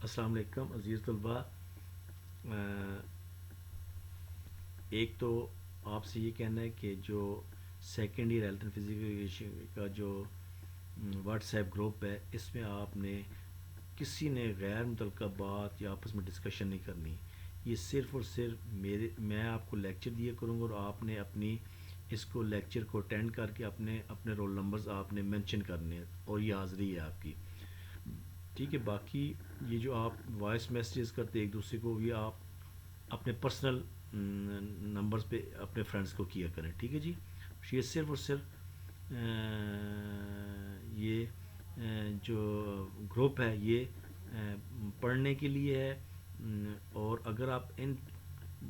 السلام علیکم عزیز طلباء. ایک تو آپ سے یہ کہنا ہے کہ جو second year health and physical education کا جو واٹس ایپ گروپ ہے، اس میں آپ نے کسی نے غیر متعلقہ بات یا آپس میں ڈسکشن نہیں کرنی. یہ صرف اور صرف میں آپ کو لیکچر دیا کروں گا، اور آپ نے اپنی اس کو لیکچر کو اٹینڈ کر کے اپنے رول نمبرز آپ نے مینشن کرنے ہیں، اور یہ حاضری ہے آپ کی. ٹھیک ہے. باقی یہ جو آپ وائس میسیجز کرتے ایک دوسرے کو، یہ آپ اپنے پرسنل نمبرز پہ اپنے فرینڈس کو کیا کریں. ٹھیک ہے جی. یہ صرف اور صرف یہ جو گروپ ہے یہ پڑھنے کے لیے ہے، اور اگر آپ ان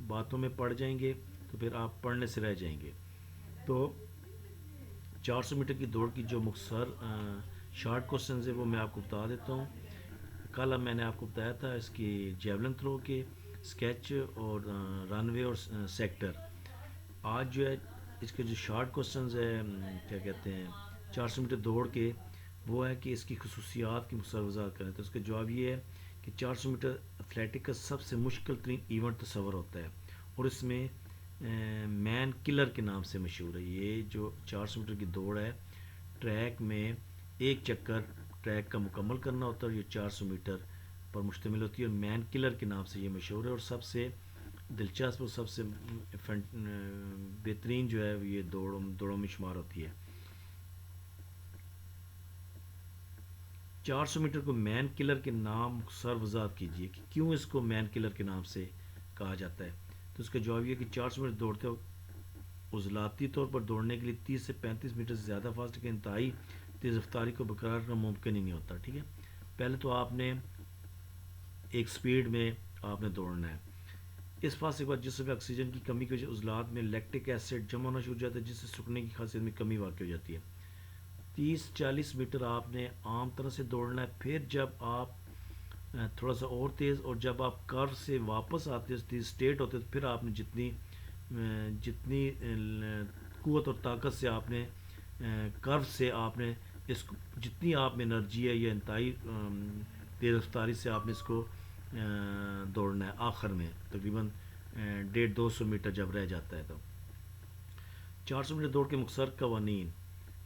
باتوں میں پڑ جائیں گے تو پھر آپ پڑھنے سے رہ جائیں گے. تو 400 میٹر کی دوڑ کی جو مختصر شارٹ کوسچنز ہیں وہ میں آپ کو بتا دیتا ہوں. کل میں نے آپ کو بتایا تھا اس کی جیولن تھرو کے اسکیچ اور رن وے اور سیکٹر. آج جو ہے اس کے جو شارٹ کوسچنز ہے کیا کہتے ہیں 400 میٹر دوڑ کے، وہ ہے کہ اس کی خصوصیات کی مختصر وضاحت کریں. تو اس کا جواب یہ ہے کہ 400 میٹر ایتھلیٹک کا سب سے مشکل ترین ایونٹ تصور ہوتا ہے، اور اس میں مین کلر کے نام سے مشہور ہے. یہ جو 400 میٹر کی دوڑ ہے، ٹریک میں ایک چکر ٹریک کا مکمل کرنا ہوتا ہے، اور یہ 400 میٹر پر مشتمل ہوتی ہے، اور مین کلر کے نام سے یہ مشہور ہے. اور سب سے دلچسپ اور سب سے بہترین جو ہے یہ دوڑوں میں شمار ہوتی ہے. 400 میٹر کو مین کلر کے نام مختصر وضاحت کیجیے کہ کیوں اس کو مین کلر کے نام سے کہا جاتا ہے. تو اس کا جواب یہ کہ 400 میٹر دوڑتے وقت عضلاتی طور پر دوڑنے کے لیے 30 سے 35 میٹر سے زیادہ فاصلے کے انتہائی تیز رفتاری کو برقرار رکھنا ممکن ہی نہیں ہوتا. ٹھیک ہے. پہلے تو آپ نے ایک سپیڈ میں آپ نے دوڑنا ہے. اس فاصلے کے بعد جسم میں آکسیجن کی کمی کی وجہ سے عضلات میں لیکٹک ایسڈ جمع ہونا شروع ہو جاتا ہے، جس سے سوکھنے کی خاصیت میں کمی واقع ہو جاتی ہے. 30-40 میٹر آپ نے عام طرح سے دوڑنا ہے. پھر جب آپ تھوڑا سا اور تیز، اور جب آپ کرو سے واپس آتے اسٹیٹ ہوتے، تو پھر آپ نے جتنی قوت اور طاقت سے آپ نے کرو سے آپ نے اس کو جتنی آپ میں انرجی ہے یا انتہائی تیز رفتاری سے آپ نے اس کو دوڑنا ہے. آخر میں تقریباً 150-200 میٹر جب رہ جاتا ہے تو 400 میٹر دوڑ کے مختصر قوانین.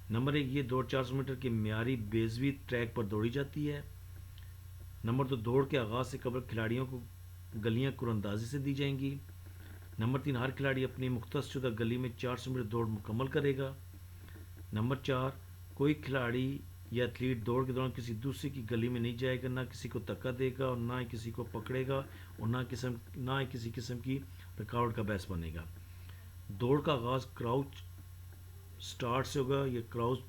نمبر 1، یہ دوڑ 400 میٹر کے معیاری بیضوی ٹریک پر دوڑی جاتی ہے. نمبر 2، دوڑ کے آغاز سے قبل کھلاڑیوں کو گلیاں قراندازی سے دی جائیں گی. نمبر 3، ہر کھلاڑی اپنی مختص شدہ گلی میں 400 میٹر دوڑ مکمل کرے گا. نمبر 4، کوئی کھلاڑی یا ایتھلیٹ دوڑ کے دوران کسی دوسرے کی گلی میں نہیں جائے گا، نہ کسی کو دھکا دے گا، اور نہ ہی کسی کو پکڑے گا، اور نہ ہی کسی قسم کی رکاوٹ کا باعث بنے گا. دوڑ کا آغاز کراؤچ سٹارٹ سے ہوگا یا کراؤچ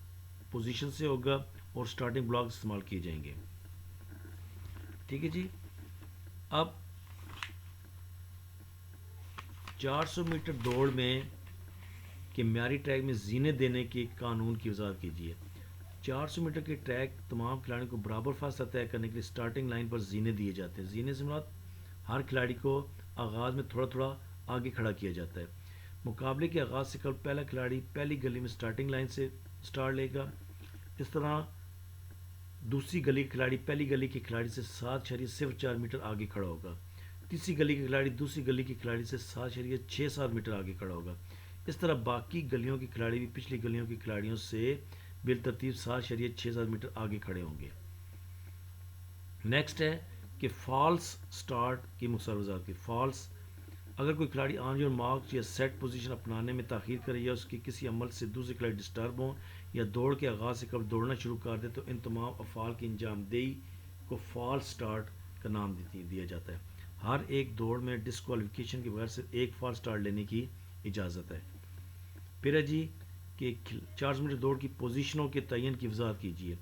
پوزیشن سے ہوگا، اور سٹارٹنگ بلاک استعمال کیے جائیں گے. ٹھیک ہے جی. اب 400 میٹر دوڑ میں کہ معیاری ٹریک میں زینے دینے کے قانون کی وضاحت کیجیے. 400 میٹر کے ٹریک تمام کھلاڑیوں کو برابر فاصلہ طے کرنے کے لیے سٹارٹنگ لائن پر زینے دیے جاتے ہیں. زینے سے مراد ہر کھلاڑی کو آغاز میں تھوڑا تھوڑا آگے کھڑا کیا جاتا ہے. مقابلے کے آغاز سے قبل پہلا کھلاڑی پہلی گلی میں سٹارٹنگ لائن سے سٹارٹ لے گا. اس طرح دوسری گلی کا کھلاڑی پہلی گلی کے کھلاڑی سے 7.04 میٹر آگے کھڑا ہوگا. تیسری گلی کا کھلاڑی دوسری گلی کے کھلاڑی سے 7.67 میٹر آگے کھڑا ہوگا. اس طرح باقی گلیوں کے کھلاڑی بھی پچھلی گلیوں کے کھلاڑیوں سے بالترتیب 7.67 میٹر آگے کھڑے ہوں گے. نیکسٹ ہے کہ فالس سٹارٹ کی مختصر وضاحت کی. فالس، اگر کوئی کھلاڑی آن یور مارک یا سیٹ پوزیشن اپنانے میں تاخیر کرے، یا اس کے کسی عمل سے دوسرے کھلاڑی ڈسٹرب ہوں، یا دوڑ کے آغاز سے قبل دوڑنا شروع کر دے، تو ان تمام افعال کی انجام دہی کو فالس سٹارٹ کا نام دیا جاتا ہے. ہر ایک دوڑ میں ڈسکوالیفیکیشن کے بغیر صرف ایک فالس سٹارٹ لینے کی اجازت ہے. پھر ہے جی کہ 400 میٹر دوڑ کی پوزیشنوں کے تعین کی وضاحت کیجیے.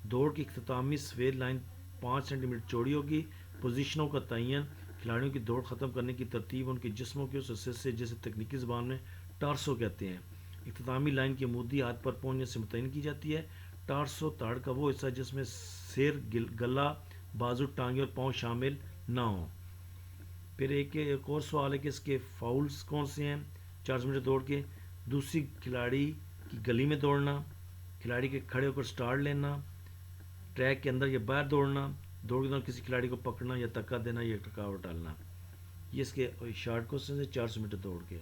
دوڑ کی اختتامی سفید لائن 5 سینٹی میٹر چوڑی ہوگی. پوزیشنوں کا تعین کھلاڑیوں کی دوڑ ختم کرنے کی ترتیب ان کے جسموں کے اس حصے سے جسے تکنیکی زبان میں ٹارسو کہتے ہیں. اختتامی لائن کی عمودی ہاتھ پر پہنچنے سے متعین کی جاتی ہے. ٹارسو تڑ کا وہ حصہ جس میں سر، گلا، بازو، ٹانگیں اور پاؤں شامل نہ ہوں. پھر ایک اور سوال ہے کہ اس کے فاؤلز کون سے ہیں 400 میٹر دوڑ کے. دوسری کھلاڑی کی گلی میں دوڑنا، کھلاڑی کے کھڑے ہو کر سٹارٹ لینا، ٹریک کے اندر یا باہر دوڑنا، دوڑ کے دوران کسی کھلاڑی کو پکڑنا یا تکا دینا یا رکاوٹ ڈالنا. یہ اس کے شارٹ کوسچن ہے 400 میٹر دوڑ کے.